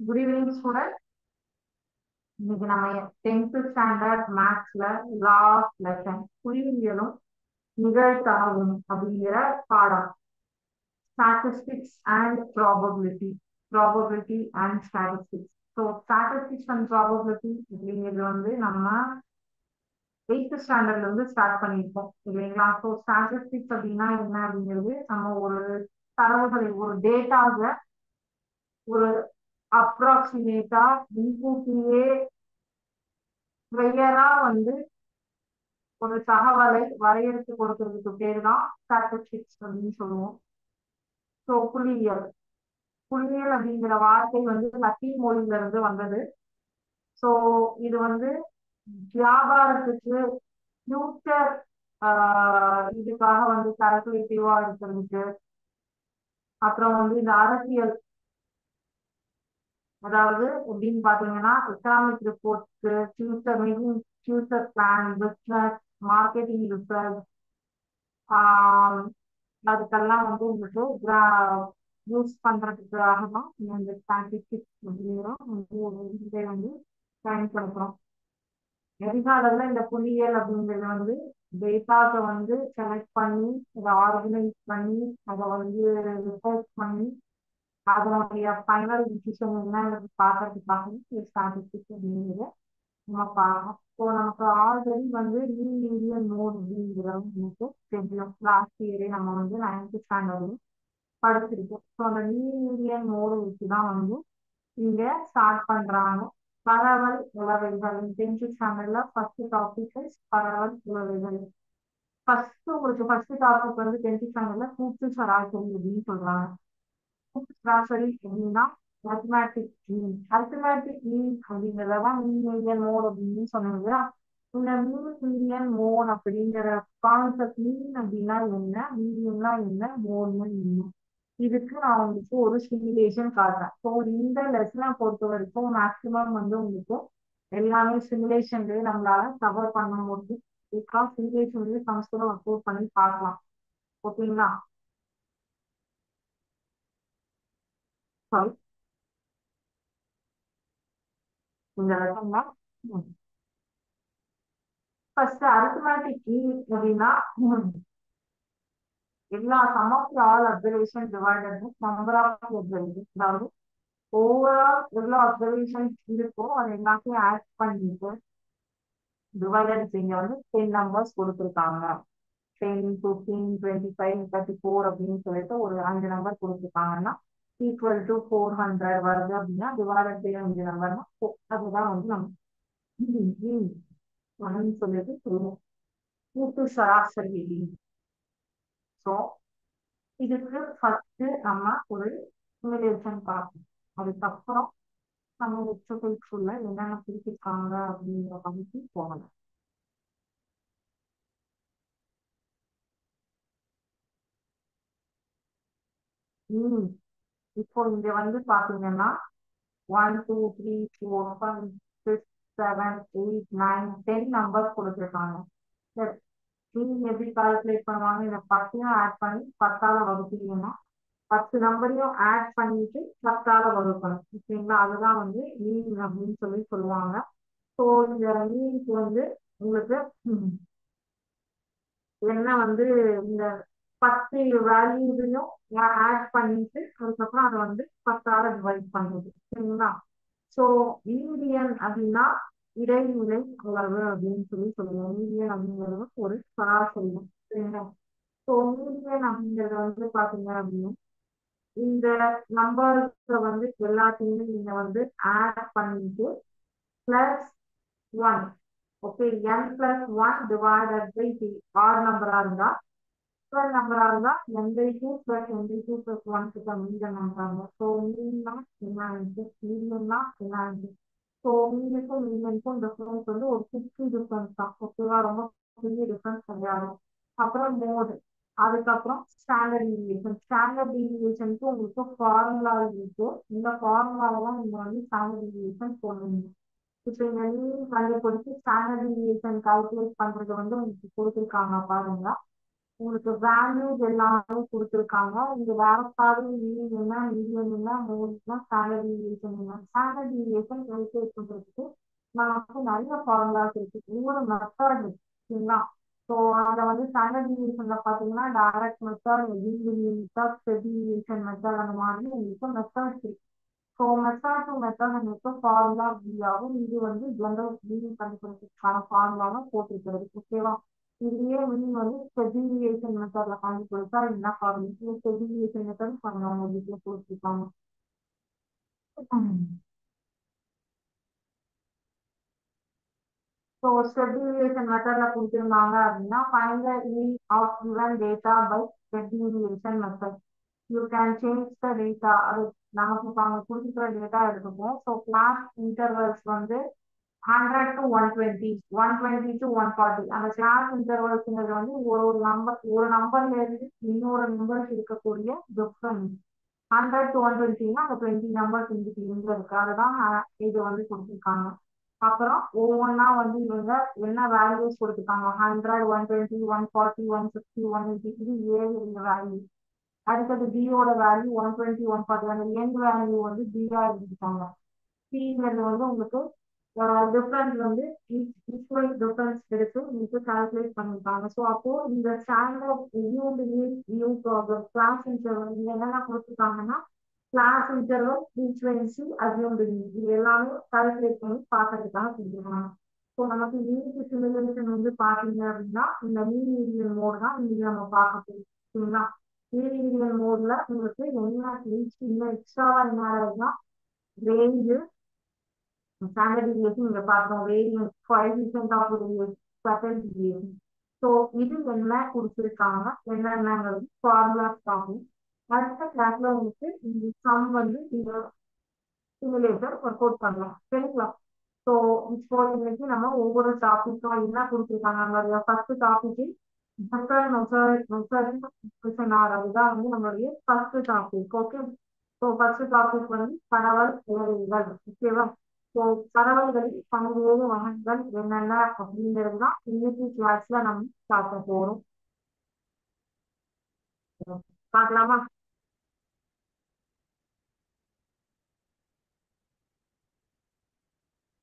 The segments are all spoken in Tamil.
Good evening, students. இன்னைக்கு நம்ம 10th ஸ்டாண்டர்ட் மேத்ஸ்ல லாஸ்ட் லெசன் புள்ளியியலும் நிகழ்தகவும் அப்படிங்கிற பாடம் statistics and probability and statistics. So statistics and probability அப்படிங்கிறது நம்ம 8th ஸ்டாண்டர்ட்ல இருந்து ஸ்டார்ட் பண்ணியிருக்கோம் இல்லைங்களா? ஸோ ஸ்டாட்டிஸ்டிக்ஸ் அப்படின்னா என்ன அப்படிங்கிறது நம்ம ஒரு தரவுகளை ஒரு டேட்டாவை ஒரு அப்ராக்சிமேட்டா முன்கூட்டியே கிளியரா ஒரு தகவலை வரையறுத்து கொடுக்கறதுக்கு பேர் தான் ஸ்டாட்டிஸ்டிக்ஸ் அப்படின்னு சொல்லுவோம். ஸோ புள்ளியியல் அப்படிங்கிற வார்த்தை லத்தீன் மொழியில இருந்து வந்தது. ஸோ இது வியாபாரத்துக்கு ஃபியூச்சர் இதுக்காக கால்குலேட்டிவா இருக்கிறதுக்கு, அப்புறம் இந்த அரசியல், அதாவது எப்படின்னு பாத்தீங்கன்னா எக்கனாமிக் ரிப்போர்ட்ஸ்க்கு, future plan, business, marketing research, அதுக்கெல்லாம் உங்களுக்கு யூஸ் பண்றதுக்காக தான் இந்த ஸ்டாட்டிஸ்டிக்ஸ் அப்படிங்கிற ஒரு இதை பயன்படுத்துறோம். எதிர்காலத்துல இந்த புள்ளியியல் அப்படிங்கிறது டேட்டாவை செலக்ட் பண்ணி அதை ஆர்கனைஸ் பண்ணி அதை ரிசர்ச் பண்ணி அதனுடைய ஃபைனல் டிசிஷன் என்னன்றது பார்க்கறதுக்காக ஸ்டாட்டிஸ்டிக்ஸ் அப்படிங்கிறத நம்ம பார்க்கணும். ஸோ நமக்கு ஆல்ரெடி லீனியர் மோட் அப்படிங்கிறது நமக்கு தெரியும். லாஸ்ட் இயரே நம்ம 9th ஸ்டாண்டர்ட்ல படிச்சிருக்கோம். ஸோ அந்த லீனியர் மோடு வச்சுதான் இங்க ஸ்டார்ட் பண்றாங்க. பரவல் உளவியல் 10th ஸ்டாண்டர்ட்ல ஃபர்ஸ்ட் டாபிக் பரவல் உளவியல். ஃபர்ஸ்ட் டாபிக் 10th ஸ்டாண்டர்ட்ல கூட்டு சராசரி அப்படின்னு சொல்றாங்க. சராசரி அப்படின்னா அரித்மெட்டிக் மீன். அரித்மெட்டிக் மீன் அப்படிங்கிறதான் மீன் மோட் அப்படின்னு சொன்னீங்க. இந்த மீன் மோட் அப்படிங்கிற கான்செப்ட், மீன் அப்படின்னா என்ன, மீடியம்னா என்ன, மோட்னா என்ன, இதுக்கு நான் ஒரு சிமுலேஷன் காட்டுறேன். ஸோ இந்த லெசனை பொறுத்த வரைக்கும் மேக்சிமம் உங்களுக்கு எல்லாமே சிமுலேஷன்லேயே நம்மளால கவர் பண்ண முடியும். பிகாஸ் சிமுலேஷன்லேயே சம்ஸ்கிருதம் அப்லோட் பண்ணி பார்க்கலாம். ஓகேங்களா? சாரி, இந்த லெசன் தான் ஃபர்ஸ்ட் அரித்மெட்டிக் மீன் அப்படின்னா எல்லா sum of all observation divided number of observation, அதாவது ஓவரால் எவ்வளோ அப்சர்வேஷன் இருக்கோ அதை எல்லாத்தையும் ஆட் பண்ணிட்டு டிவைடட் இங்க 10 நம்பர்ஸ் கொடுத்துருக்காங்க. 10, 15, 25, 34 அப்படின்னு சொல்லிட்டு ஒரு 5 நம்பர் கொடுத்துருக்காங்கன்னா ஈக்குவல் டு 400 வருது அப்படின்னா டிவைடட் பை 5 நம்பர்னா அதுதான் நம்ம சொல்லிட்டு சொல்லுவோம் கூட்டு சராசரி அப்படின்னு. ஸோ இதுக்கு ஃபர்ஸ்ட் நம்ம ஒரு சிமுலேஷன் பார்ப்போம். அதுக்கப்புறம் நம்ம எக்ஸசைஸ்க்குள்ள என்னென்ன பிரிச்சிருக்காங்க அப்படிங்கிற பகுதி போகலாம். இப்போ இங்க பாத்தீங்கன்னா 1, 2, 3, 4, 5, 6, 7, 8, 9, 10 நம்பர்ஸ் கொடுத்துருக்காங்க. சரி, நீங்க எப்படி கால்குலேட் பண்ணுவாங்க? இந்த 10 ஆட் பண்ணி 10ஆல வகுப்பீங்கன்னா 10 நம்பரையும் ஆட் பண்ணிட்டு 10ஆல வகுக்கணும். ஓகேங்களா? அதுதான் மீன் அப்படின்னு சொல்லுவாங்க. ஸோ இந்த மீனுக்கு உங்களுக்கு என்ன இந்த 10 வேல்யூஸையும் ஆட் பண்ணிட்டு அதுக்கப்புறம் அதை 10ஆல டிவைட் பண்றது. சரிங்களா? ஸோ மீடியன் அப்படின்னா இடைநிலை அளவு அப்படின்னு சொல்லுவோம். மீடியன் அப்படிங்கிறது ஒரு சராசரி. சரிங்களா? ஸோ மீடியன் அப்படிங்கிறது பாத்தீங்க அப்படின்னா இந்த நம்பர்ஸை எல்லாத்தையுமே நீங்க ஆட் பண்ணிட்டு plus 1. Okay, n plus 1 divided by t. Odd நம்பரா இருந்தா நம்பரா இருந்தா n by 2 plus n by 2 plus 1 medium நம்பராங்க. ஸோ மீடியம்னா என்ன ஆச்சு, மீடியம்னா என்ன ஆச்சு. ஸோ மீடியக்கும் மீடியம்க்கும் டிஃபரன்ஸ் ஒரு 50 டிஃபரன்ஸ் தான். ஓகேவா? ரொம்ப பெரிய டிஃபரன்ஸ் கிடையாது. அப்புறம் மோடு, அதுக்கப்புறம் ஸ்டாண்டர்ட் டீவியேஷன். ஸ்டாண்டர்ட் டீவியேஷனுக்கு உங்களுக்கு ஃபார்முலா இருக்கு. இந்த ஃபார்முலாவெல்லாம் நீங்க ஸ்டாண்டர்ட் டீவியேஷன் போடுவீங்க. இப்போ இந்த கண்டுபிடிச்சு ஸ்டாண்டர்ட் டீவியேஷன் கால்குலேட் பண்றது உங்களுக்கு கொடுத்துருக்காங்க பாருங்க. உங்களுக்கு வேல்யூஸ் எல்லாமே கொடுத்துருக்காங்க. இங்க வேறக்காவது மீன் என்ன, மீடியம் என்ன, மோட்னா, ஸ்டாண்டர்ட் டிவியேஷன் என்ன. ஸ்டாண்டர்ட் டிவியேஷன் கால்குலேட் பண்றதுக்கு நமக்கு நிறைய ஃபார்முலாஸ் இருக்கு, ஒவ்வொரு மெத்தட் இருக்கு, சரிங்களா? ஸோ அதை வந்து ஸ்டாண்டர்ட் டிவியேஷன்ல பாத்தீங்கன்னா டைரக்ட் மெத்தட், மெத்தட், டெவியேஷன் மெத்தட், அந்த மாதிரி உங்களுக்கு மெத்தட்ஸ் இருக்கு. ஸோ மெத்தட் டு மெத்தட் உங்களுக்கு ஃபார்முலா ஆகும். இது வந்து ஜெனரல் மீனிங் கண்டுபிடிக்கிறதுக்கான ஃபார்முலாவை போட்டிருக்கிறது, ஓகேவா? இதுலயே மீனிங் வந்து டெவியேஷன் மெத்தட்ல கண்டுபிடிச்சா என்ன ஃபார்முலா, டெவியேஷன் மெத்தட் ஃபார்முலா உங்க வீட்டுல கொடுத்துருக்காங்க. ஸோ ஸ்டெப் டிவியேஷன் மெத்தட்ல கொடுத்துருந்தாங்க அப்படின்னா find the mean of given data by step deviation method. You can change the data. அது நமக்கு இப்போ அவங்க கொடுத்துருக்கிற டேட்டா எடுத்துப்போம். ஸோ கிளாஸ் இன்டர்வல்ஸ் வந்து 100 to 120, 120 to 140. அந்த கிளாஸ் இன்டர்வல்ஸ்ங்கிறது வந்து ஒரு நம்பர், ஒரு நம்பர்ல இருந்து இன்னொரு நம்பருக்கு இருக்கக்கூடிய டிஃபரன்ஸ். 100 to 120னா அந்த 20 நம்பர்ஸ் இங்கிட்டு இங்க இருக்கு, அதுதான் இது வந்து கொடுத்துருக்காங்க. அப்புறம் ஒவ்வொன்றா வந்து இவங்க என்ன வேல்யூஸ் கொடுத்துருக்காங்க, 100, 120, 140, 160, 180, இது ஏழு இந்த வேல்யூ. அடுத்தது பியோட வேல்யூ 120, 140, அந்த எண்ட் வேல்யூ வந்து பியா இருக்காங்க. சிங்கிறது வந்து உங்களுக்கு டிஃபரன்ஸ் வந்து ஈக்குவல் டிஃபரன்ஸ் எடுத்து உங்களுக்கு கால்குலேட் பண்ணிருக்காங்க. ஸோ அப்போ இந்த standard view problem class interval இங்க என்னென்ன கொடுத்துருக்காங்கன்னா class interval, frequency, assumed mean, இது எல்லாமே கால்குலேட் பண்ணி பார்க்கறதுக்காக கொடுத்துருக்காங்க. ஸோ நமக்கு யூனிட் சிமுலேஷன் வந்து பாத்தீங்க அப்படின்னா இந்த மீடியன் மோட் தான் இங்க நம்ம பார்க்க போறோம், சரிங்களா? மீடியன் மோட்ல உங்களுக்கு என்ன இன்னும் எக்ஸ்ட்ராவா என்ன ஆகுதுன்னா ரேஞ்சு, ஸ்டாண்டர்ட் டிவியேஷன் இங்க பார்த்தோம், variance, coefficient of variance, standard deviation. So இது என்ன கொடுத்துருக்காங்க, என்னென்னங்கிறது ஃபார்முலாஸ் ஆகும். அடுத்த கிளாஸ்ல உங்களுக்கு இந்த சம் வந்து இந்த சிமுலேட்டர் ஒர்க் அவுட் பண்ணலாம், சரிங்களா? ஸோ இப்போ இன்னைக்கு நம்ம ஒவ்வொரு டாபிக்கும் என்ன கொடுத்துருக்காங்க, ஃபர்ஸ்ட் டாபிக் அதுதான் வந்து நம்மளுடைய first topic, okay? So first topic வந்து பரவல் விளைவுகள், ஓகேவா? ஸோ பரவல்களில் பல்வேறு வகைகள் என்னென்ன அப்படிங்கிறது தான் இன்னைக்கு கிளாஸ்ல நம்ம பார்க்க போறோம், பார்க்கலாமா?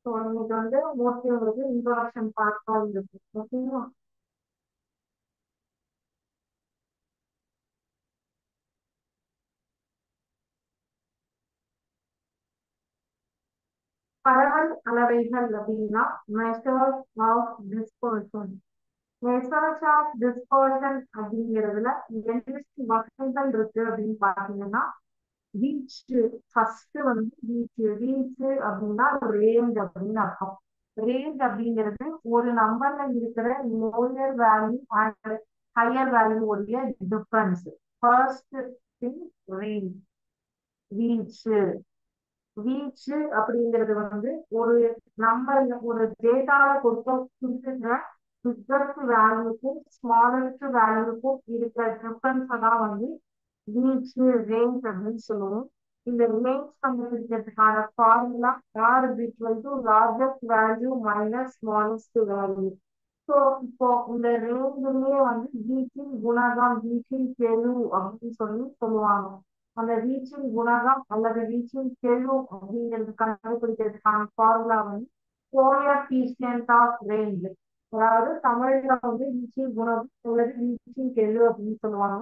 ஸோ இன்னைக்கு வந்து மோஸ்ட்லி உங்களுக்கு இன்ட்ரோடக்ஷன் பார்ட் தான் இருக்கு, ஓகேங்களா? பரவல் அளவைகள் அப்படின்னா measures of dispersion. Measures of dispersion அப்படிங்கிறதுல என்ன வகைகள் இருக்கு அப்படின்னு பாத்தீங்கன்னா ரீச், ஃபர்ஸ்ட் வந்து ரீச் அப்படின்னா ரேஞ்ச் அப்படின்னு அர்த்தம். ரேஞ்ச் அப்படிங்கிறது ஒரு நம்பர்ல இருக்கிற lower value and higher value உடைய difference. First thing range. Reach, reach அப்படிங்கிறது வந்து ஒரு நம்பர், ஒரு டேட்டாவை கொடுத்துருக்கிற பிக்கஸ்ட் வேல்யூக்கும் ஸ்மாலஸ்ட் வேல்யூக்கும் இருக்கிற டிஃபரன்ஸ் தான் வந்து ரீச், ரேஞ்ச் அப்படின்னு சொல்லுவோம். இந்த ரேஞ்ச் கண்டுபிடிக்கிறதுக்கான formula R is equal to largest value minus smallest value. So இப்போ இந்த ரேஞ்சிலேயே வந்து ரீச்சிங் குணகம், ரீச்சிங் கெழு அப்படின்னு சொல்லி சொல்லுவாங்க. அந்த ரீச்சிங் குணகம் அல்லது ரீச்சிங் கெழு அப்படிங்கிறது கண்டுபிடிக்கிறதுக்கான ஃபார்முலா வந்து கோஎஃபிஷியன்ட் ஆஃப் ரேஞ்ச். அதாவது தமிழ்ல வந்து ரீச்சிங் குணகம் அல்லது ரீச்சிங் கெழு அப்படின்னு சொல்லுவாங்க.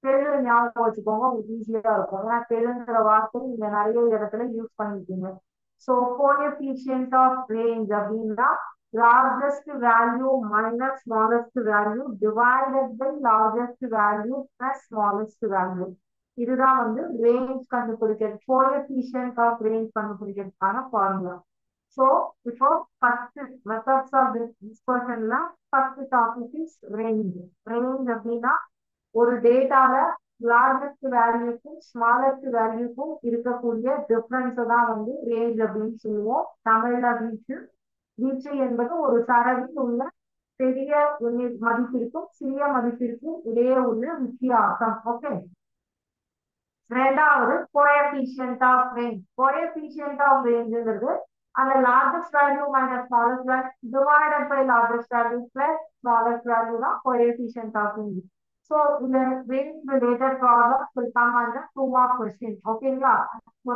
கெழு ஞாபகம் வச்சுக்கோங்க, உங்களுக்கு ஈஸியா இருக்கும், ஏன்னா கெழுங்கிற வார்த்தை நீங்க நிறைய இடத்துல யூஸ் பண்ணிருக்கீங்க. ஸோ கோஎஃபிஷியன்ட் ஆஃப் ரேஞ்ச் அப்படின்னா largest value minus smallest value divided by largest value plus smallest value. இதுதான் வந்து ரேஞ்ச் கண்டுபிடிக்கிறது, கோஎஃபிஷியன்ட் ஆஃப் ரேஞ்ச் கண்டுபிடிக்கிறதுக்கான ஃபார்முலா. ஸோ இப்போ ஃபர்ஸ்ட் மெத்தட்ஸ் ஆஃப் டிஸ்பர்ஷன்ல first topic is range. Range அப்படின்னா ஒரு டேட்டால லார்ஜஸ்ட் வேல்யூக்கும் ஸ்மாலஸ்ட் வேல்யூக்கும் இருக்கக்கூடிய டிஃபரன்ஸ் தான் வந்து ரேஞ்ச் அப்படின்னு சொல்லுவோம். தமிழ்ல ரீச். ரீச் என்பது ஒரு தரவில் உள்ள பெரிய மதிப்பிற்கும் சிறிய மதிப்பிற்கும் இடையே உள்ள வித்தியாசம், ஓகே? ரெண்டாவது coefficient of range. Coefficient of ரேஞ்ச்ங்கிறது அந்த largest value minus smallest value divided by largest value plus smallest value தான் கோஎஃபிஷியன்ட் ஆஃப் ரேஞ்ச். ஸோ இந்த range related problems will come under 2 mark question. ஓகேங்களா?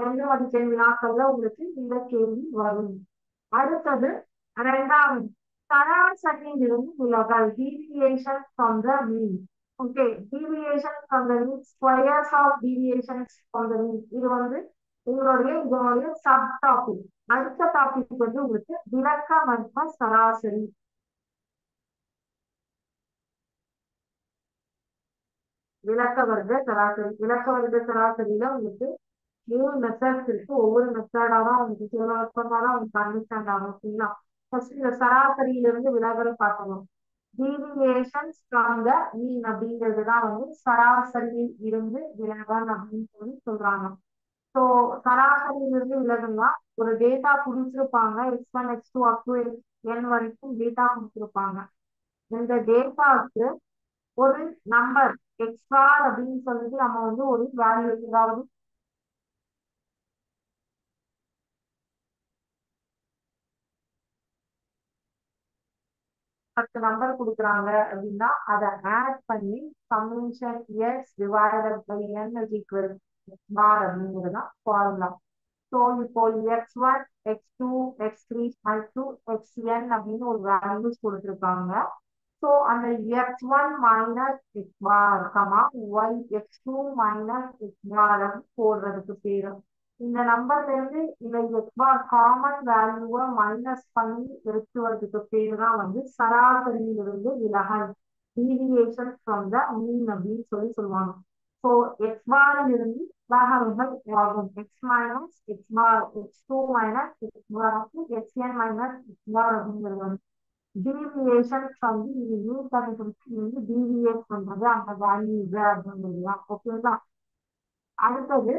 ரெண்டு மதி கேள்வி வினாக்கள்ல உங்களுக்கு இந்த கேள்வி வரும். அடுத்தது இரண்டாவது சராசரியிலிருந்து விலகல் deviation from the mean. Okay, deviation from the mean, squares of deviations from the mean. இது வந்து இதனுடைய சப் டாபிக். அடுத்த டாபிக் வந்து உங்களுக்கு விலக்க மதிப்ப சராசரி. விலக்க வர்க்க சராசரியில உங்களுக்கு 3 மெத்தட்ஸ் இருக்கு. ஒவ்வொரு மெத்தடா தான் உங்களுக்கு சிலதான் உங்களுக்கு அண்டர்ஸ்டாண்ட் ஆகும். ஓகேங்களா? ஃபர்ஸ்ட் இந்த சராசரியிலிருந்து விலகல் பார்க்கணும். டீவியேஷன்ஸ் ஃப்ரம் த மீன் அப்படிங்கிறது தான் வந்து சராசரியில் இருந்து விலகல் அப்படின்னு சொல்லி சொல்றாங்க. ஸோ சராசரியிலிருந்து விலகுனா ஒரு டேட்டா கொடுத்துருப்பாங்க. x1 x2 up to n வரைக்கும் டேட்டா கொடுத்துருப்பாங்க. இந்த டேட்டாவுக்கு ஒரு நம்பர் எக்ஸ்ட்ரா அப்படின்னு சொல்லிட்டு நம்ம வந்து ஒரு வேல்யூ, அதாவது 10 நம்பர் கொடுக்குறாங்க அப்படின்னா அதை ஆட் பண்ணி summation S divided by N is equal bar அப்படிங்கிறதுதான் ஃபார்முலா. ஸோ இப்போ x1 x2 x3 x2 xn அப்படின்னு ஒரு வேல்யூஸ் கொடுத்துருக்காங்க. ஸோ அந்த x1 மைனஸ் எக்ஸ் பார் y x2 மைனஸ் எக்ஸ் பார் போடுறதுக்கு பேரு. இந்த நம்பர்ல இருந்து இந்த எக்ஸ் பார் காமன் வேல்யூவை மைனஸ் பண்ணி எடுத்துவதுக்கு பேரு தான் வந்து சராசரியிலிருந்து விலகல், டீவியேஷன் ஃப்ரம் த மீன் அப்படின்னு சொல்லி சொல்லுவாங்க. ஸோ எக்ஸ் பாரில் இருந்து விலகல்கள் ஆகும். X minus X bar, x2 minus X பார், xn மைனஸ் எக்ஸ் பார் அப்படிங்கிறது வந்து deviation from the new கண்டுபிடிச்சு deviate பண்றது அந்த வேல்யூ இது அப்படிங்கிறது. ஓகேங்களா? அடுத்தது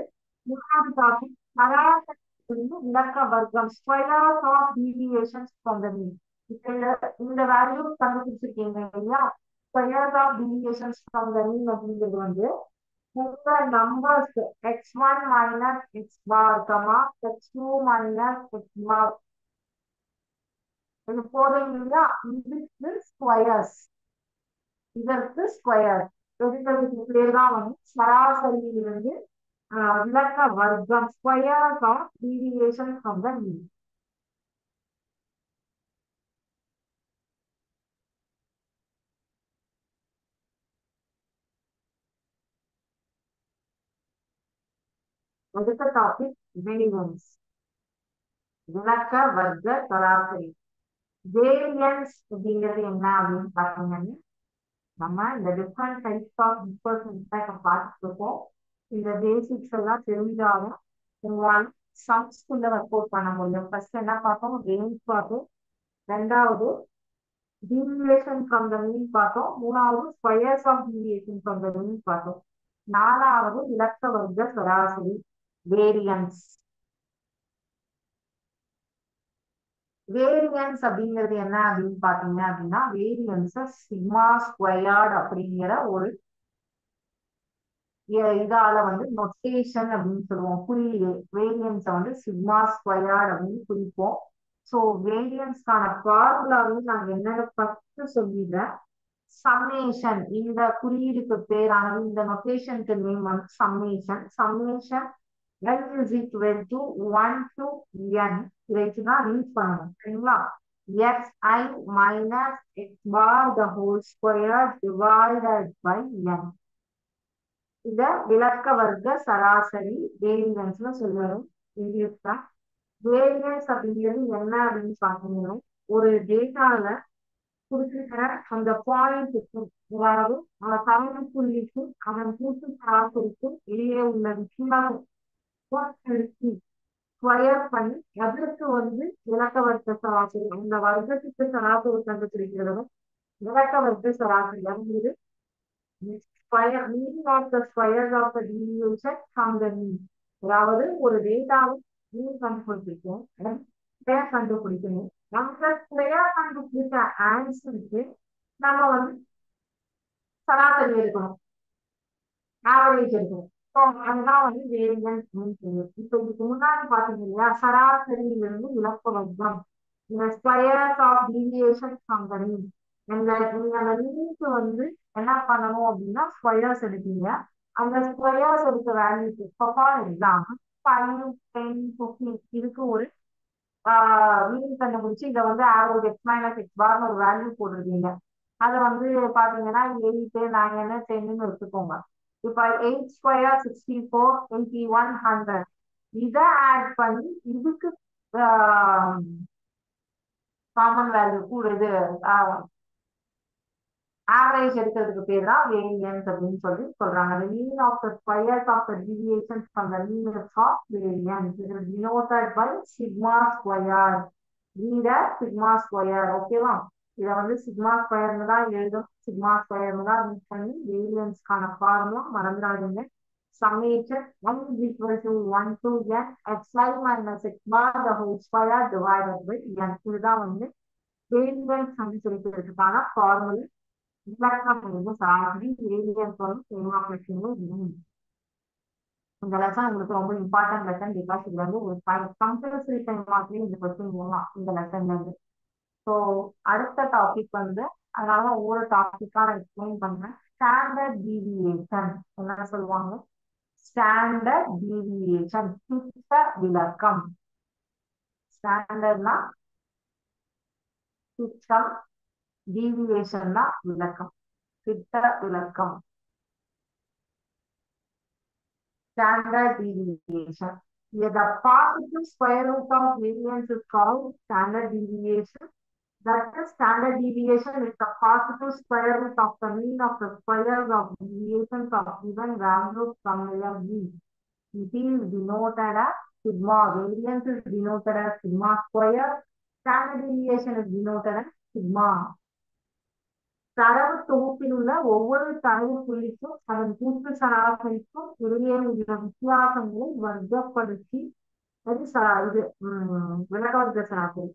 மூணாவது டாபிக் சராசரியிலிருந்து விலக்க வர்க்கம், squares of deviations from the mean. இந்த வேல்யூ கண்டுபிடிச்சிருக்கீங்க இல்லையா? Squares of deviations from the mean அப்படிங்கிறது வந்து உங்க numbers x1 minus X bar x2 minus X bar இது போடுறீங்க இல்லையா? இதுக்கு ஸ்கொயர்ஸ், இதற்கு ஸ்கொயர் எடுக்கிறதுக்கு பேர் தான் வந்து சராசரியிலிருந்து விலக்க வர்க்கம், squares of deviation from the mean. அடுத்த டாபிக் வேரியன்ஸ், விலக்க வர்க்க சராசரி. வேரியன்ஸ் அப்படிங்கிறது என்ன அப்படின்னு பாத்தீங்கன்னா, நம்ம இந்த டிஃப்ரெண்ட் டைப்ஸ் ஆஃப் டிஸ்பர்சன்ஸ் பார்த்துட்டு இருக்கோம். இந்த பேசிக்ஸ் எல்லாம் தெரிஞ்சாலும் உங்களால் சம்ஸ்குள்ள ஒர்க் அவுட் பண்ண முடியும். ஃபர்ஸ்ட் என்ன பார்த்தோம்? ரேஞ்ச் பார்த்தோம். ரெண்டாவது deviation from the mean பார்த்தோம். மூணாவது squares of deviation from the mean பார்த்தோம். நாலாவது விலக்க வர்க்க சராசரி, வேரியன்ஸ். வேரியன்ஸ் அப்படிங்கிறது என்ன அப்படின்னு பாத்தீங்க அப்படின்னா, வேரியன்ஸ் சிக்மா ஸ்கொயர்ட் அப்படிங்கிற ஒரு இதால வந்து நொட்டேஷன் அப்படின்னு சொல்லுவோம். குறியீடு வேரியன்ஸை வந்து சிக்மா ஸ்கொயர்ட் அப்படின்னு குறிப்போம். ஸோ வேரியன்ஸ்க்கான ஃபார்முலாவையும் நாங்க என்னன்னு ஃபர்ஸ்ட் சொல்லிடுறேன். சம்மேஷன், இந்த குறியீடுக்கு பேரானது, இந்த நொட்டேஷனுக்கு நேம் வந்து summation L is equal to 1 to n. இதை வச்சுதான் ரீச் பண்ணணும். சரிங்களா? xi minus x bar the whole square divided by n. இத விலக்க வர்க்க சராசரி வேரியன்ஸ்ல சொல்லுவோம். வேரியன்ஸ் அப்படிங்கிறது என்ன அப்படின்னு பாத்தீங்கன்னா, ஒரு டேட்டால குறிப்பிட்ட அந்த பாயிண்ட்டுக்கும், அதாவது தரவு புள்ளிக்கும் அதன் கூட்டு சராசரிக்கும் இடையே உள்ள விஷயம் ஸ்கொயர் பண்ணி அதற்கு வந்து விலக்க வர்க்க சராசரி, அந்த வர்க்கத்துக்கு சராசரி கண்டுபிடிக்கிறது விலக்க வர்க்க சராசரி. அப்படிங்கிறது square meaning of the square of the deviation from the mean. அதாவது ஒரு டேட்டாவை மீன் கண்டுபிடிக்கும், ஸ்கொயர் கண்டுபிடிக்கணும். அந்த ஸ்கொயர் கண்டுபிடிச்ச ஆன்சருக்கு நம்ம வந்து சராசரி எடுக்கணும், ஆவரேஜ் எடுக்கணும். அதுதான் வந்து வேரியன்ஸ். இப்ப இதுக்கு முன்னாடி பாத்தீங்க இல்லையா, சராசரியிலிருந்து விலக்க வர்க்கம், இந்த squares of deviation from the mean. இந்த மீனுக்கு வந்து என்ன பண்ணணும் அப்படின்னா ஸ்கொயர்ஸ் எடுப்பீங்க. அந்த ஸ்கொயர்ஸ் எடுக்க வேல்யூக்கு ஃபார் எக்ஸாம்பிள் 5, 10, 15 இதுக்கு ஒரு மீன் கண்டுபிடிச்சு இதை வந்து ஆவரேஜ் எக்ஸ் மைனஸ் எக்ஸ் பார்னு ஒரு வேல்யூ போட்டுருக்கீங்க. அதை வந்து பாத்தீங்கன்னா 8, 9, 10ன்னு எடுத்துக்கோங்க. இப்ப 8 ஸ்கொயர் 64, 81, 100 இதை ஆட் பண்ணி இதுக்கு காமன் வேல்யூ கூட இது ஆவரேஜ் எடுக்கிறதுக்கு பேர் தான் வேரியன்ஸ் அப்படின்னு சொல்லி சொல்றாங்க. The mean of the squares of the deviations from the mean of variance is denoted by sigma square. இந்த சிக்மா ஸ்கொயர் ஓகேவா? இதை வந்து சிக்மா ஸ்கொயர்னு தான் எழுதும். சிக்மா ஸ்கொயர்னு தான் யூஸ் பண்ணி வேரியன்ஸ்க்கான ஃபார்முலா மறந்துடாதீங்க. Summation 1 is equal to 1 to n xi minus x bar the whole square divided by n. இதுதான் வந்து வேரியன்ஸ் கண்டுபிடிக்கிறதுக்கான ஃபார்முலா. இலக்கம் வந்து சார்பி வேரியன்ஸ் வந்து சேமா. இந்த லெசன் உங்களுக்கு ரொம்ப இம்பார்ட்டன்ட் லெசன் பிகாஸ் இது வந்து ஒரு கம்பல்சரி டைம் மாதிரி இந்த கொஸ்டின் போகலாம் இந்த லெசன்ல இருந்து. ஸோ அடுத்த டாபிக் வந்து அதனால ஒவ்வொரு டாபிக்கா நான் எக்ஸ்பிளைன் பண்றேன். ஸ்டாண்டர்ட் டீவியேஷன் என்ன சொல்லுவாங்க? ஸ்டாண்டர்ட் டீவியேஷன் திட்ட விலக்கம். ஸ்டாண்டர்ட்னா திட்டம், டீவியேஷன்னா விளக்கம். திட்ட விலக்கம். Standard deviation. Yeah, the positive square root of variance is called standard deviation. That is standard deviation is the positive square root of the mean of the squares of deviations of given value somewhere b. It is denoted as sigma. Variance is denoted as sigma square. Standard deviation is denoted as sigma. தரவு தொகுப்பில் உள்ள ஒவ்வொரு தரவு புள்ளிக்கும் அதன் கூட்டு சராசரிக்கும் இடையே உள்ள வித்தியாசங்களை வர்க்கப்படுத்தி அது இது விளக்க வர்க்க சராசரி.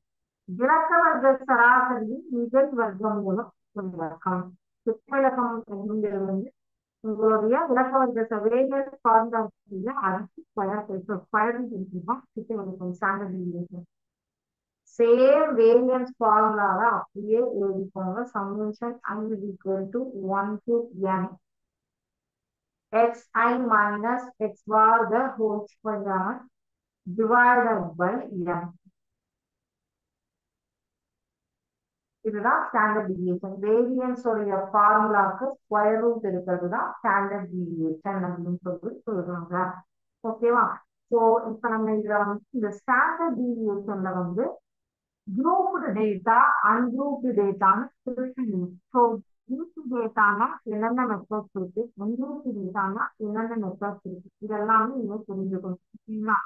விளக்க வர்க்க சராசரியின் நிகழ் வர்க்கம் மூலம் விளக்கம். சிற்பிலக்கம் அப்படிங்கிறது வந்து உங்களுடைய விளக்க வர்க்க வேரியஸ் ஃபார்முலா அரசு ஸ்கொயர் தெரிஞ்சுப்போம். சிற்பிலக்கம் ஸ்டாண்டர்ட் டீவியேஷன் சேம் வேரியன்ஸ் ஃபார்முலாவை அப்படியே எழுதிக்கோங்க. Summation I is equal to 1 to n xi minus x bar the whole square divided by n. இதுதான் ஸ்டாண்டர்ட் டீவியேஷன். வேரியன்ஸ் உடைய ஃபார்முலாக்கு ஸ்கொயர் ரூட் இருக்கிறது தான் ஸ்டாண்டர்ட் டீவியேஷன் அப்படின்னு சொல்லி சொல்றாங்க. ஓகேவா? ஸோ இப்ப நம்ம இதுல வந்து இந்த ஸ்டாண்டர்ட் டீவியேஷன்ல வந்து grouped data, ungrouped data பிரிக்கணும். ஸோ grouped dataனா என்னென்ன மெத்தட்ஸ் இருக்கு, ungrouped dataனா என்னென்ன மெத்தட்ஸ் இருக்கு, இதெல்லாமே நீங்க தெரிஞ்சுக்கணும். சரிங்களா?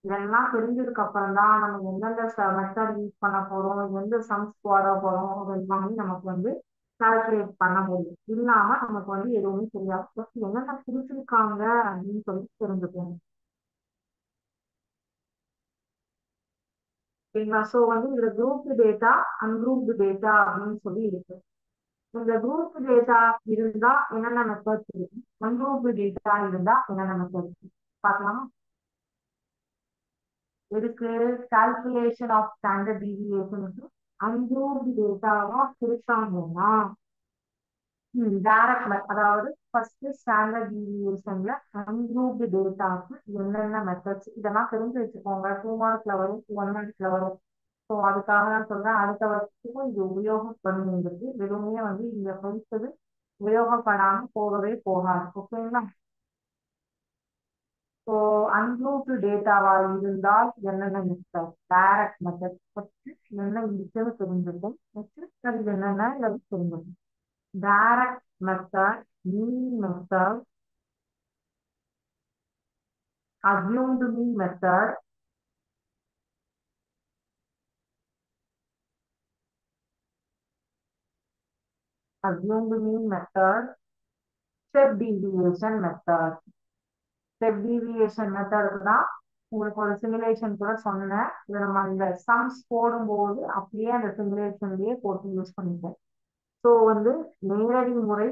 இதெல்லாம் தெரிஞ்சதுக்கு அப்புறம் தான் நம்ம எந்தெந்த மெத்தட் யூஸ் பண்ண போறோம், எந்த சம்ஸ் போட போறோம், எல்லாமே நமக்கு வந்து கால்குலேட் பண்ண முடியும். இல்லாம நமக்கு வந்து எதுவுமே தெரியாது. என்னென்ன பிரிச்சிருக்காங்க அப்படின்னு சொல்லி தெரிஞ்சுக்கணும். சரிங்களா? ஸோ வந்து இதுல குரூப் டேட்டா, அன்குரூப்டு டேட்டா அப்படின்னு சொல்லி இருக்கு. இந்த குரூப் டேட்டா இருந்தா என்னென்ன மெத்தட்ஸ் இருக்கு, அன்குரூப்டு டேட்டா இருந்தா என்னென்ன மெத்தட்ஸ் இருக்கு பார்க்கலாமா? இதுக்கு calculation of standard deviation ungrouped டேட்டாவா பிரிச்சாங்கன்னா டைரக்ட் அதாவது ஃபர்ஸ்ட் ஸ்டாண்டர்ட் டீவியேஷன்ல அன்குரூப்டு டேட்டாக்கு என்னென்ன மெத்தட்ஸ் இதெல்லாம் தெரிஞ்சு வச்சுக்கோங்க. 2 மார்க்ல வரும், 1 மார்க்ல வரும். ஸோ அதுக்காக நான் சொல்றேன் அடுத்த வருஷத்துக்கும் இது உபயோகப்படுங்கிறது வெறுமே வந்து இங்க படிச்சது உபயோகப்படாம போகவே போகாது. ஓகேங்களா? ஸோ அன்குரூப்டு டேட்டாவா இருந்தால் என்னென்ன மெத்தட், டைரக்ட் மெத்தட் என்ன இருக்குன்னு தெரிஞ்சிருக்கும். அது என்னென்ன தெரிஞ்சிருக்கும். direct method, mean method, assumed mean method, assumed mean method, step deviation method. step deviation method தான் உங்களுக்கு ஒரு சிமுலேஷன் கூட சொன்னேன். இதை நம்ம இந்த சம்ஸ் போடும்போது அப்படியே அந்த சிமுலேஷன்லயே போட்டு யூஸ் பண்ணிப்போம். ஸோ வந்து நேரடி முறை,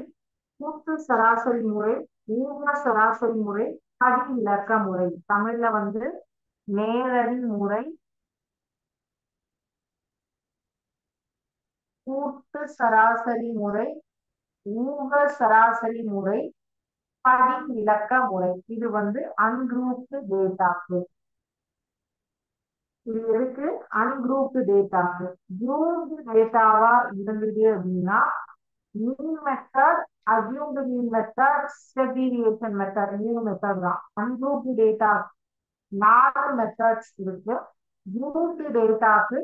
கூட்டு சராசரி முறை, ஊக சராசரி முறை, அடி இலக்க முறை. தமிழ்ல வந்து நேரடி முறை, கூட்டு சராசரி முறை, ஊக சராசரி முறை, பதிவிலக்க முறை. இது அன்குரூப்டு டேட்டாக்கு. இது எதுக்கு? அன்குரூப்டு டேட்டாக்கு. குரூப்டு டேட்டாவா இருந்தது அப்படின்னா mean method, assumed mean method, step deviation method, 3 method தான். அன்குரூப்டு டேட்டா 4 மெத்தட்ஸ் இருக்கு. குரூப்டு டேட்டாக்கு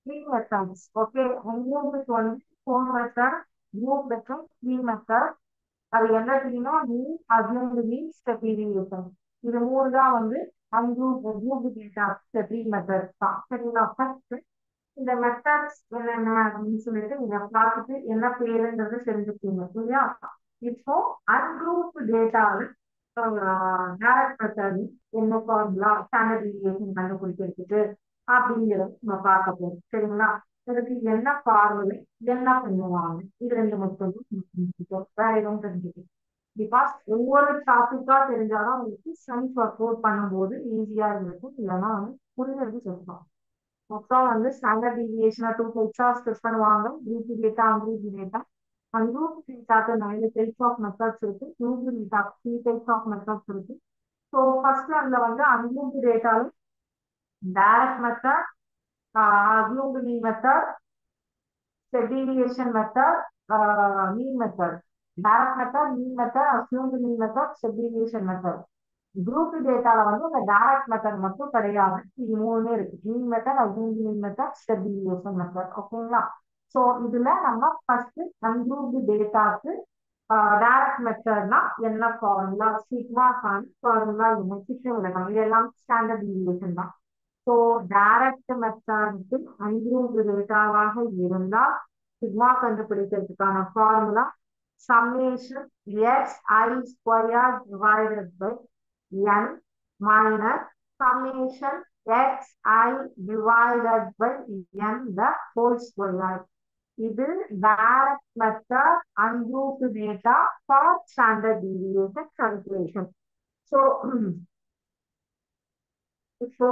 த்ரீ மெத்தட்ஸ். ஓகே, குரூப்புக்கு 4 மெத்தட், குரூப் மெத்தட் 3 மெத்தட். அது என்ன தெரியுமா? மீன், அசியூம்டு மீன், ஸ்டெப் டீவியேஷன். இது 3 தான் குரூப் டேட்டா த்ரீ மெத்தட்ஸ் தான். சரிங்களா? ஃபர்ஸ்ட் இந்த மெத்தட்ஸ் என்னென்ன அப்படின்னு சொல்லிட்டு நீங்க பார்த்துட்டு என்ன பேருன்றது தெரிஞ்சுக்கீங்க இல்லையா? இப்போ அன்குரூப் டேட்டாவில் டைரக்ட் மெத்தட் என்ன ஃபார்முலா, ஸ்டாண்டர்ட் டீவியேஷன் கண்டுபிடிக்கிறதுக்கு அப்படிங்கிறத நம்ம பார்க்க போறோம். சரிங்களா? இதுக்கு என்ன ஃபார்முலை, என்ன பண்ணுவாங்க, இது ரெண்டு மட்டும் தெரிஞ்சுக்கிட்டோம். வேற எதுவும் தெரிஞ்சுக்கணும். பிகாஸ் ஒவ்வொரு டாபிக்கா தெரிஞ்சாலும் உங்களுக்கு சயின்ஸ் ஒர்க் அவுட் பண்ணும்போது ஈஸியா இருக்கும். இல்லைன்னா புரிஞ்சது சொல்லலாம். மொத்தம் ஸ்டாண்டர்ட் டீவியேஷனா 2 டைப்ஸா ஸ்ப்ளிட் பண்ணுவாங்க. Group data, ungroup data. Ungroup டேட்டாக்கு 9 டைப்ஸ் ஆஃப் மெத்தட்ஸ் இருக்கு. Group data 3 types of methods இருக்கு. ஸோ ஃபர்ஸ்ட் அதுல அன்குரூப் டேட்டால direct method, assumed mean method, step deviation method, mean method. Direct method, mean method, assumed mean method, step deviation method. Group டேட்டால அந்த டைரக்ட் மெத்தட் மட்டும் கிடையாது. இது மூணுமே இருக்கு. Mean method, assumed mean method, step deviation method. ஓகேங்களா? சோ இதுல நம்ம ஃபர்ஸ்ட் அன்குரூப்டு டேட்டாக்கு டைரக்ட் மெத்தட்னா என்ன ஃபார்முலா, சிக்மா ஃபார்முலா, என்ன சிஸ்டம் விளக்கம், இதெல்லாம் ஸ்டாண்டர்ட் டீவியேஷன் தான். ஸோ டைரக்ட் மெத்தடுக்கு அன்குரூப்டு டேட்டாவாக இருந்தால் சிக்மா கண்டுபிடிக்கிறதுக்கான formula summation X I square divided by n minus summation xi divided by n the whole square. இது direct method ungrouped data for standard deviation calculation. So இப்போ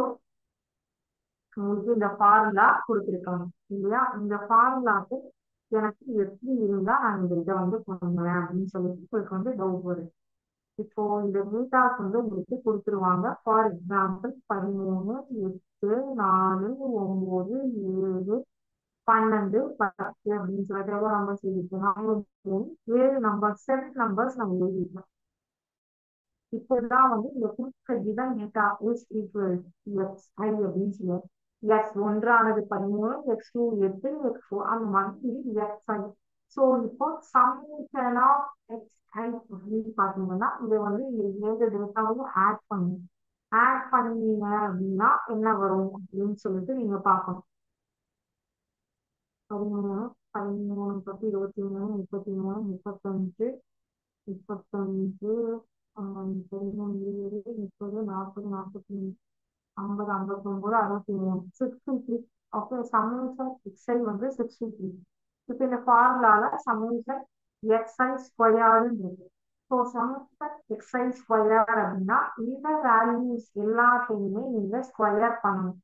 இந்த ஃபார்முலா கொடுத்துருக்காங்க இல்லையா? இந்த ஃபார்முலாக்கு எனக்கு எப்படி இருந்தா நான் இந்த இதை பண்ணுவேன் அப்படின்னு சொல்லிட்டு உங்களுக்கு டவுட் வருது. இப்போ இந்த மீட்டாஸ் உங்களுக்கு கொடுத்துருவாங்க. ஃபார் எக்ஸாம்பிள் 13, 8, 4, 9, 7, 12, 10 அப்படின்னு சொல்லிட்டு எவ்வளவு நம்பர்ஸ் எழுதிருக்கோம்? 7 நம்பர்ஸ், 7 நம்பர்ஸ் நம்ம எழுதிருக்கோம். இப்போதான் இந்த குறிப்பிட்ட given data is equal X I அப்படின்னு சொல்லுவோம். எக்ஸ் ஒன்றானது 13, எக்ஸ் டூ 8, எக்ஸ் ஃபோர் அந்த மாதிரி எக்ஸ் ஐ. ஸோ இப்போ சம்மேஷன் ஆஃப் எக்ஸ் ஐ அப்படின்னு பாத்தீங்கன்னா இதை ஏழு டேட்டாவையும் ஆட் பண்ணும். ஆட் பண்ணீங்க அப்படின்னா என்ன வரும் அப்படின்னு சொல்லிட்டு நீங்க பார்க்கணும். 13, 13, 23, 33, 35, 35, 30, 40, 45, 50, 59, 63, 63. Okay, summation x i 63. இப்போ இந்த ஃபார்முலால சம்மேஷன் எக்ஸ்ஐ ஸ்கொயர்னு இருக்கு. ஸோ சம்மேஷன் எக்ஸ்ஐ ஸ்கொயர் அப்படின்னா இந்த வேல்யூஸ் எல்லாத்தையுமே நீங்க ஸ்கொயர் பண்ணணும்.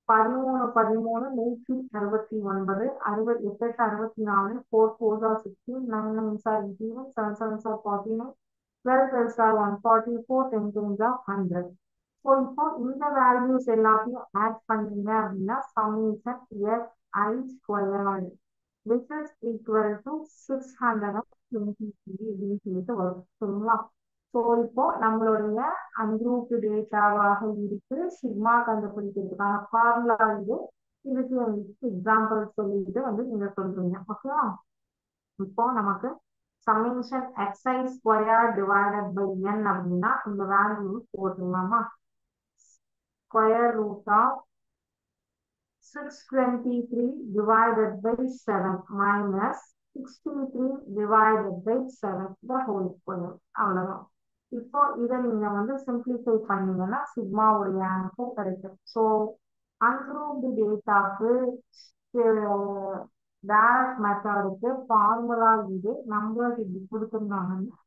13, 13, 169, 8, 64, 4, 4 are 16, 9, 9 are 81, 7, 7 are 49, 12, 12 are 144, 10, 10 are 100. So இப்போ இந்த வேல்யூஸ் எல்லாத்தையும் ஆட் பண்ணீங்க அப்படின்னா summation X I square which is equal to 623 அப்படின்னு சொல்லிட்டு வரும். சரிங்களா? ஸோ இப்போ நம்மளுடைய அன்குரூப் டேட்டாவாக இருக்கு சிக்மா கண்டுபிடிக்கிறதுக்கான ஃபார்முலா இது. இதுக்கு எக்ஸாம்பிள் சொல்லிட்டு நீங்க சொல்றீங்க. ஓகேவா? இப்போ நமக்கு summation xi square divided by n அப்படின்னா இந்த வேல்யூ போட்டுடலாமா? Square root of 623 divided by 7 minus 63 divided by 7 the whole square. அவ்வளவுதான். இப்போ இதை நீங்க சிம்பிளிஃபை பண்ணீங்கன்னா சிக்மாவுடைய ஆன்சர் கிடைக்கும். ஸோ அன்குரூப்டு டேட்டாக்கு டைரக்ட் மெத்தடுக்கு ஃபார்முலா இது. நம்பர் இப்படி கொடுத்துருந்தாங்கன்னா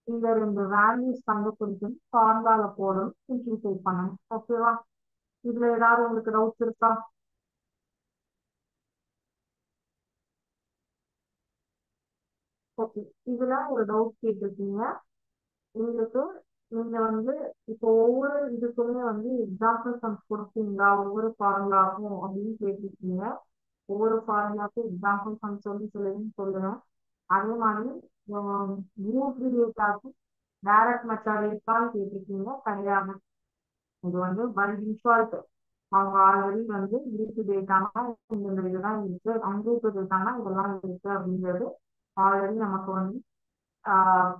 இந்த ரெண்டு வேல்யூஸ் கண்டுபிடிக்கணும், ஃபார்முலால போடணும், சிம்பிளிஃபை பண்ணணும். ஓகேவா? இதுல ஏதாவது உங்களுக்கு டவுட்ஸ் இருக்கா? ஓகே, இதுல ஒரு டவுட் கேட்டிருக்கீங்க. உங்களுக்கு நீங்க வந்து இப்போ ஒவ்வொரு இதுக்குமே வந்து எக்ஸாம்பிள் சம்ஸ் கொடுப்பீங்களா ஒவ்வொரு ஃபார்முலாவும் அப்படின்னு கேட்டிருக்கீங்க. ஒவ்வொரு ஃபார்முலாவுக்கும் எக்ஸாம்பிள் சம்ஸ் சொல்லி சொல்லுவேன். அதே மாதிரி குரூப் டேட்டாக்கு டைரக்ட் மெத்தட் இருக்கான்னு கேட்டிருக்கீங்க. கிடையாது. இது வந்து பை டிஃபால்ட் அவங்க ஆல்ரெடி வந்து குரூப் டேட்டானா இந்த இதெல்லாம் இருக்கு, அன்குரூப் டேட்டானா இதெல்லாம் இருக்கு அப்படிங்கிறது ஆல்ரெடி நமக்கு வந்து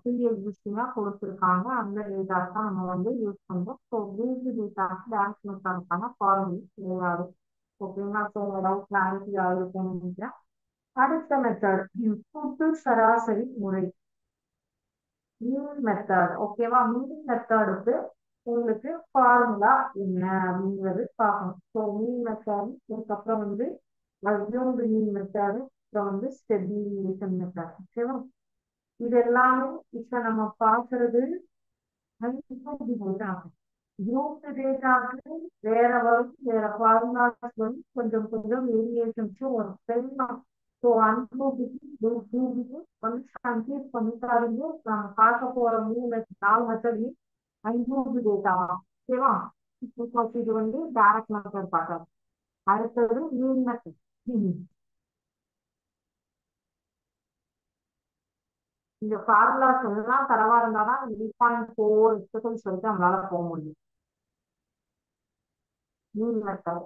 ப்ரீ எக்ஸிஸ்டிங்கா கொடுத்துருக்காங்க. அந்த டேட்டாஸ் தான் நம்ம வந்து யூஸ் பண்றோம். ஸோ குரூப் டேட்டாக்கு டைரக்ட் மெத்தடுக்கான ஃபார்முலா கிடையாது. ஓகேங்களா? ஸோ டவுட் கிளாரிட்டி ஆகிருக்கும்னு நினைக்கிறேன். அடுத்த மெத்தட் கூட்டு சராசரி முறை, மீன் மெத்தட். ஓகேவா? மீன் மெத்தடுக்கு உங்களுக்கு ஃபார்முலா என்ன அப்படிங்கிறது பார்க்கணும். ஸோ மீன் மெத்தட், அதுக்கப்புறம் வந்து அஸ்யூம்டு மீன் மெத்தட், அப்புறம் வந்து ஸ்டெப் டீவியேஷன் மெத்தட். ஓகேவா? இது எல்லாமே இப்ப நம்ம பார்க்கறது குரூப் டேட்டாக்கு வேற வரும், வேற ஃபார்முலாஸ் வந்து கொஞ்சம் கொஞ்சம் வேரியேஷன்ஸும் வரும். சரிங்களா? ஸோ அன்குரூப்புக்கு வந்து கன்ஃபியூஸ் பண்ணிட்டாருங்க. நம்ம பார்க்க போற 4 மெத்தடையும் அன்குரூப் டேட்டா. ஓகேவா? இப்போ இது வந்து டைரக்ட் மெத்தட் பார்க்கலாம். அடுத்தது மீன் மெத்தட். இந்த ஃபார்முலாஸ் எல்லாம் தரவா இருந்தாதான் 8.4 எக்ஸசைஸ் வரைக்கும் நம்மளால போக முடியும். மீன் மெத்தட்,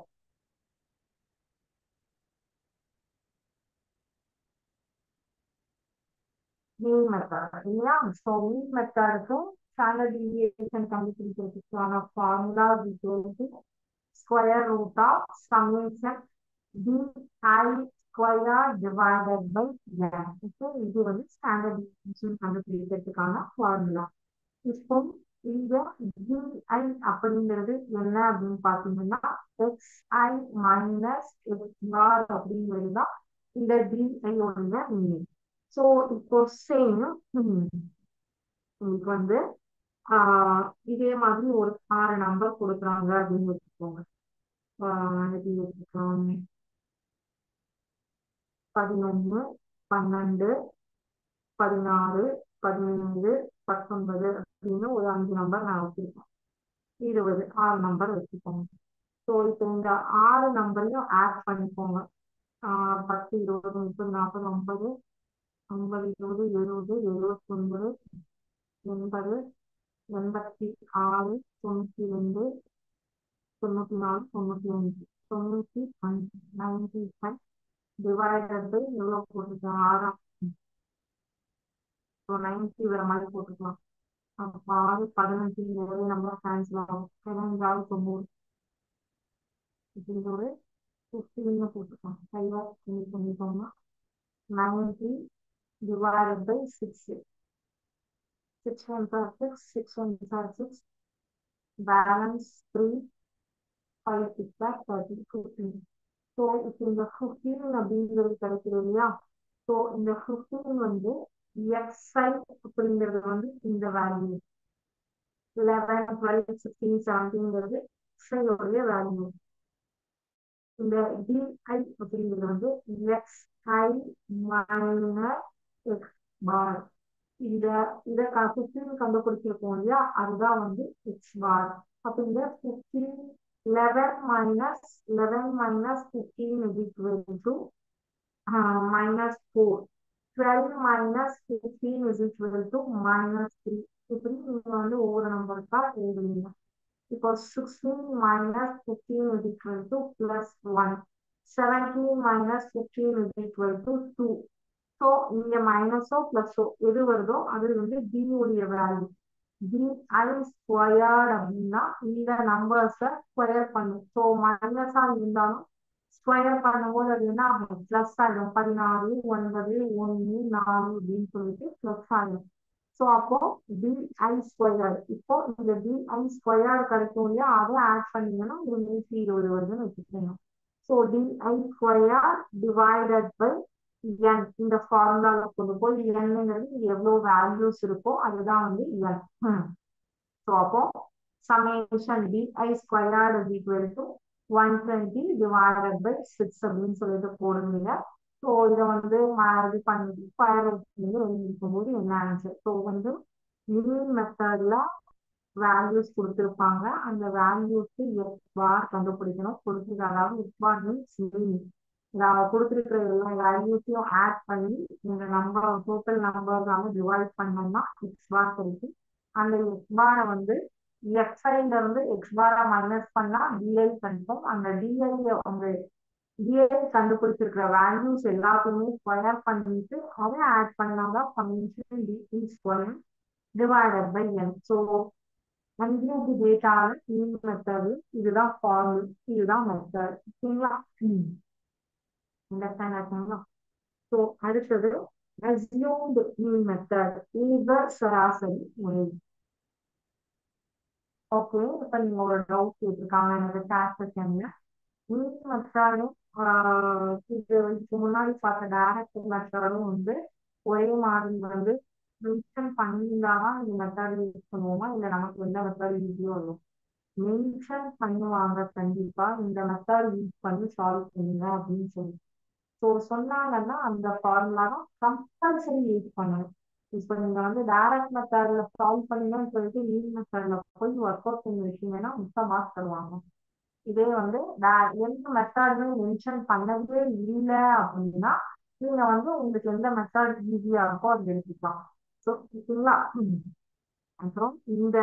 மீன் மெத்தட் இல்லையா? ஸோ மீன் மெத்தடுக்கும் ஸ்டாண்டர்ட் டீவியேஷன் கண்டுபிடிக்கிறதுக்கான formula square root of summation bi square divided by n. இப்போ இது வந்து ஸ்டாண்டர்ட் டீவியேஷன் கண்டுபிடிக்கிறதுக்கான ஃபார்முலா. இப்போ இந்த di அப்படிங்கிறது என்ன அப்படின்னு பாத்தீங்கன்னா xi மைனஸ் xr அப்படிங்கிறது தான் இந்த di உடைய மீனிங். ஸோ இப்போ சேம் உங்களுக்கு வந்து இதே மாதிரி ஒரு 6 நம்பர் கொடுக்குறாங்க அப்படின்னு வச்சுக்கோங்க. எப்படி வச்சுக்கோங்க, 11, 12, 16, 17, 19 அப்படின்னு ஒரு 5 நம்பர் நான் வச்சிருக்கேன். 20, 6 நம்பர் வச்சுக்கோங்க. ஸோ இப்போ இந்த 6 நம்பரையும் ஆட் பண்ணிக்கோங்க. 10, 20, 30, 40, 50, 50, 20, 70, 79, 80, 86, 92, 94, 95, 95, 95 டிவைடட் பை எவ்வளோ போட்டுக்கலாம்? 6. ஸோ 90 வர மாதிரி போட்டுக்கலாம். அப்போ 6, 15 ஒரே நம்பர் கேன்சல் ஆகும். 15, 90 இப்படி ஒரு 15 போட்டுக்கலாம். 5 பண்ணிக்கோங்க. 90 divided by 6. 6 ones are 6, 6 ones are 6, balance 3, 5 6 are 30, 15. So இப்போ இந்த 15 அப்படிங்கிறது கிடைக்கிறது இல்லையா? ஸோ இந்த 15 வந்து xi அப்படிங்கிறது வந்து இந்த வேல்யூ 11, 12, 16, 17ங்கிறது xi உடைய வேல்யூ. இந்த di அப்படிங்கிறது வந்து xi மைனஸ் எக்ஸ் பார். இத 15 கண்டுபிடிச்சிருக்கோம் இல்லையா? அதுதான் வந்து எக்ஸ் பார். அப்ப இந்த 15 11 minus 15 is equal to -4. 12 minus 15 is equal to -3. இப்படி நீங்க வந்து ஒவ்வொரு நம்பருக்கா எழுதுவீங்க. இப்போ 16 minus 15 is equal to +1. 17 minus 15 is equal to 2. So இங்க மைனஸோ பிளஸோ எது வருதோ அது வந்து டி உடைய வேல்யூ. di ஸ்கொயர்ட் அப்படின்னா இந்த நம்பர்ஸை ஸ்கொயர் பண்ணும். ஸோ மைனஸா இருந்தாலும் ஸ்கொயர் பண்ணும்போது அது என்ன ஆகும்? பிளஸ் ஆயிடும். 16, 9, 1, 4 அப்படின்னு சொல்லிட்டு பிளஸ் ஆயிடும். ஸோ அப்போ di ஸ்கொயர்டு. இப்போ இந்த di ஸ்கொயர்டு கிடைக்கும் இல்லையா? அதை ஆட் பண்ணீங்கன்னா ஒரு 120 வருதுன்னு வச்சுக்கோங்க. So di square divided by n. இந்த ஃபார்முலால கொண்டு போய் nங்கிறது எவ்வளவு வேல்யூஸ் இருக்கோ அதுதான் வந்து n. ஸோ அப்போ summation bi squared is equal to 120 divided by 6 அப்படின்னு சொல்லிட்டு போடுவீங்க. ஸோ இதை வந்து இது பண்ணிட்டு ஸ்கொயர் வந்து எழுதிக்கும் போது என்ன ஆன்சர். ஸோ வந்து மிடில் மெத்தட்ல வேல்யூஸ் கொடுத்துருப்பாங்க. அந்த வேல்யூஸ்க்கு எக்ஸ் பார் கண்டுபிடிக்கணும். கொடுத்துருக்க அதாவது எக்ஸ் பார் மீன்ஸ் மீன். கொடுத்துருக்கிற எல்லா வேல்யூஸையும் ஆட் பண்ணி இந்த நம்பர் டோட்டல் நம்பர் டிவைட் பண்ணோம்னா எக்ஸ் பார் கிடைக்கும். அந்த எக்ஸ் பாரை வந்து எக்ஸ்ஐல இருந்து எக்ஸ் பாரை மைனஸ் பண்ணா டிஐ கிடைக்கும். அந்த டிஐ அவங்க டிஐ கண்டுபிடிச்சிருக்கிற வேல்யூஸ் எல்லாத்தையுமே ஸ்கொயர் பண்ணிட்டு அதை ஆட் பண்ணாதான் summation D square divided by N. So ungroup டேட்டால இந்த மெத்தடு இதுதான் ஃபார்முலா, இதுதான் மெத்தட். ஓகேங்களா? அண்டர்ஸ்டாண்ட் ஆச்சுங்களா? ஸோ அடுத்தது assumed mean method, நிகர் சராசரி முறை. ஓகே, இப்ப நீங்க ஒரு டவுட் கேட்டிருக்காங்க எனக்கு கிளாஸ் செஷன்ல. மீன் மெத்தடும் இதுக்கு முன்னாடி பார்த்த டைரக்ட் மெத்தடும் வந்து ஒரே மாதிரி வந்து மென்ஷன் பண்ணியிருந்தாதான் இந்த மெத்தட் யூஸ் பண்ணுவோமா, இல்லை நமக்கு எந்த மெத்தட் ஈஸியோ வரும்? மென்ஷன் பண்ணுவாங்க கண்டிப்பா, இந்த மெத்தட் யூஸ் பண்ணி சால்வ் பண்ணுங்க அப்படின்னு சொல்லி. ஸோ சொன்னாங்கன்னா அந்த ஃபார்முலா தான் கம்பல்சரி யூஸ் பண்ணணும். இப்போ நீங்க வந்து டைரக்ட் மெத்தட்ல சால்வ் பண்ணீங்கன்னு சொல்லிட்டு மீன் மெத்தட்ல போய் ஒர்க் அவுட் பண்ணி வச்சீங்கன்னா முக்கிய மார்க் தருவாங்க. இதே வந்து எந்த மெத்தடுமே மென்ஷன் பண்ணவே இல்லை அப்படின்னா நீங்க வந்து உங்களுக்கு எந்த மெத்தட் ஈஸியா இருக்கோ அது எடுத்துக்கலாம். ஸோ ஓகேங்களா? அப்புறம் இந்த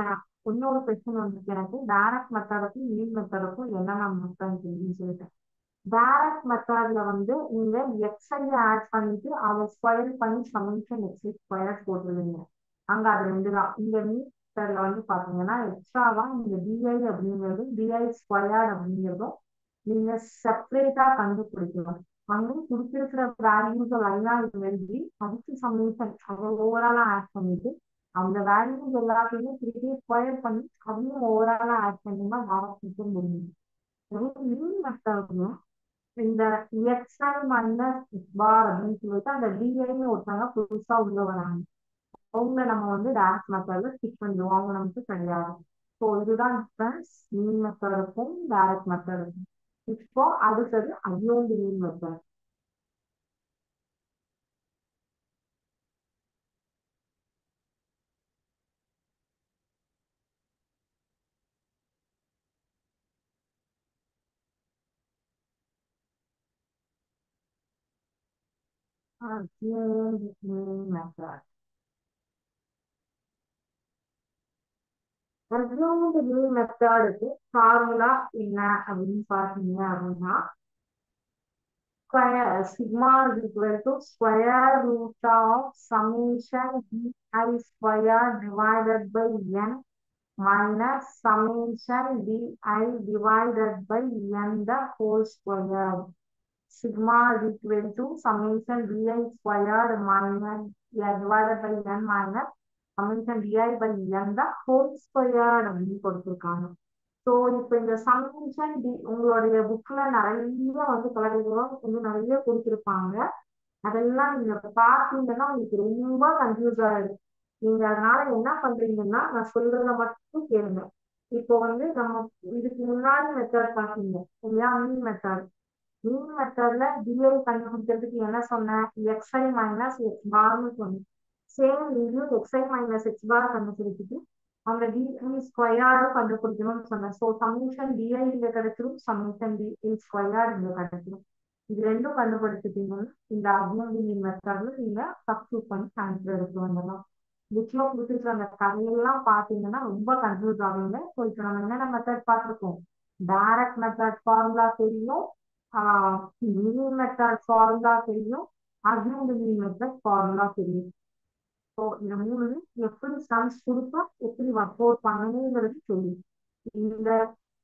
இன்னொரு கொஸ்டின் வந்து எனக்கு டைரக்ட் மெத்தடுக்கும் மீன் மெத்தடுக்கும் என்னென்ன மெத்தட் தெரியும்னு சொல்லிட்டேன். டைரக்ட் மெத்தட்ல வந்து நீங்க எக்ஸ்ஐ ஆட் பண்ணிட்டு அதை ஸ்கொயர் பண்ணி சமீஷன் எக்ஸ் ஸ்கொயர் போட்டுருவீங்க. அங்க அது ரெண்டு தான். இந்த மெத்தட்ல வந்து பாத்தீங்கன்னா எக்ஸ்ட்ராவா இந்த டிஐ அப்படிங்கிறதும் டிஐ ஸ்கொயர் அப்படிங்கிறதும் நீங்க செப்பரேட்டா கண்டுபிடிக்கணும். அங்க கொடுத்திருக்கிற வேல்யூஸ் லைனா எழுதி அதுக்கு சமீஷன் அதை ஓவராலா ஆட் பண்ணிட்டு அந்த வேல்யூஸ் எல்லாத்தையுமே திருப்பி ஸ்கொயர் பண்ணி அதையும் ஓவராலா ஆட் பண்ணினா டைரக்ட் மெத்தட் முடியும். மீன் மெத்தட்ல இந்த எக்ஸ்ஐ மைனஸ் எக்ஸ் பார் அப்படின்னு சொல்லிட்டு அந்த டிஐன்னு ஒருத்தவங்க புதுசா உள்ள வராங்க. அவங்க நம்ம வந்து டைரக்ட் மெத்தட்ல ஸ்டிக் பண்ணிடுவோம், அவங்க நமக்கு கிடையாது. ஸோ இதுதான் டிஃபரன்ஸ் மீன் மெத்தடுக்கும் டைரக்ட் மெத்தடுக்கும். இப்போ அடுத்தது assumed mean method. assumed mean method. assumed mean மெத்தடுக்கு ஃபார்முலா என்ன அப்படின்னு பாத்தீங்க அப்படின்னா sigma is equal to square root of summation bi square divided by n minus summation bi divided by n the whole square. Sigma is equal to summation bi squared minus divided by n minus summation bi by n the whole square அப்படின்னு கொடுத்துருக்காங்க. ஸோ இப்போ இந்த சம்மேஷன் டி உங்களுடைய புக்ல நிறைய வந்து கலரிகளும் வந்து நிறைய கொடுத்துருப்பாங்க. அதெல்லாம் நீங்க பார்த்தீங்கன்னா உங்களுக்கு ரொம்ப கன்ஃபியூஸ் ஆயிடும். நீங்க அதனால என்ன பண்றீங்கன்னா நான் சொல்றத மட்டும் கேளுங்க. இப்போ வந்து நம்ம இதுக்கு முன்னாடி மெத்தட் பார்த்தீங்க இல்லையா, மீன் மெத்தட். மீன் மெத்தட்ல டிஐ கண்டுபிடிக்கிறதுக்கு என்ன சொன்னேன், எக்ஸ்ஐ மைனஸ் எக்ஸ் பார்னு சொன்னேன். சேம் இங்கேயும் எக்ஸ்ஐ மைனஸ் எக்ஸ் பார் கண்டுபிடிச்சிட்டு அந்த டிஐ ஸ்கொயரும் கண்டுபிடிக்கணும்னு சொன்னேன். ஸோ சம்மேஷன் டிஐ இங்க கிடைச்சிடும், சம்மேஷன் டிஐ ஸ்கொயர் இங்க கிடைச்சிடும். இது ரெண்டும் கண்டுபிடிச்சிட்டீங்கன்னா இந்த அஸ்யூம்டு மெத்தட்ல நீங்க சப்ஸ்டிட்யூட் பண்ணி ஆன்சர் எடுத்து வந்துடலாம். புக்ல கொடுத்துருக்க அந்த கதையெல்லாம் பார்த்தீங்கன்னா ரொம்ப கன்ஃபியூஸ் ஆகுங்க. ஸோ இப்போ நம்ம என்னென்ன மெத்தட் பார்த்துருக்கோம், டைரக்ட் மெத்தட் ஃபார்முலா தெரியும், மீன் மெத்தட் ஃபார்முலா தெரியும், அஸ்யூம்டு மெத்தட் ஃபார்முலா தெரியும். ஸோ இந்த மூணு எப்படி சம்ஸ் கொடுத்தா எப்படி ஒர்க் அவுட் பண்ணணுங்கிறது தெரியும். இந்த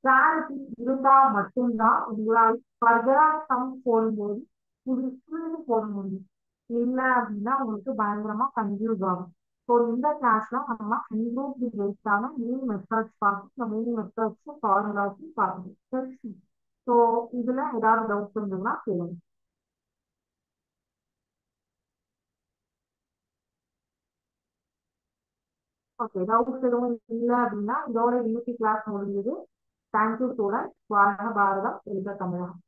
கிளாரிட்டி இருந்தா மட்டும்தான் உங்களால் ஃபர்தரா சம் போடும்போது புரிஞ்சு போட முடியும். இல்லை அப்படின்னா உங்களுக்கு பயங்கரமா கன்ஃபியூஸ் ஆகும். ஸோ இந்த கிளாஸ்ல நம்ம அன்குரூப்டு பேஸ்டான மூணு மெத்தட்ஸ் பார்த்து இந்த மூணு மெத்தட்ஸும் ஃபார்முலாஸும் பார்க்கணும். ஸோ இதுல ஏதாவது டவுட் இருந்ததுன்னா கேளுங்க. ஓகே, டவுட்ஸ் எதுவும் இல்லை அப்படின்னா இதோட இன்னைக்கு கிளாஸ் முடிஞ்சது. Thank you student. வாழ்க பாரதம், வெல்க தமிழகம்.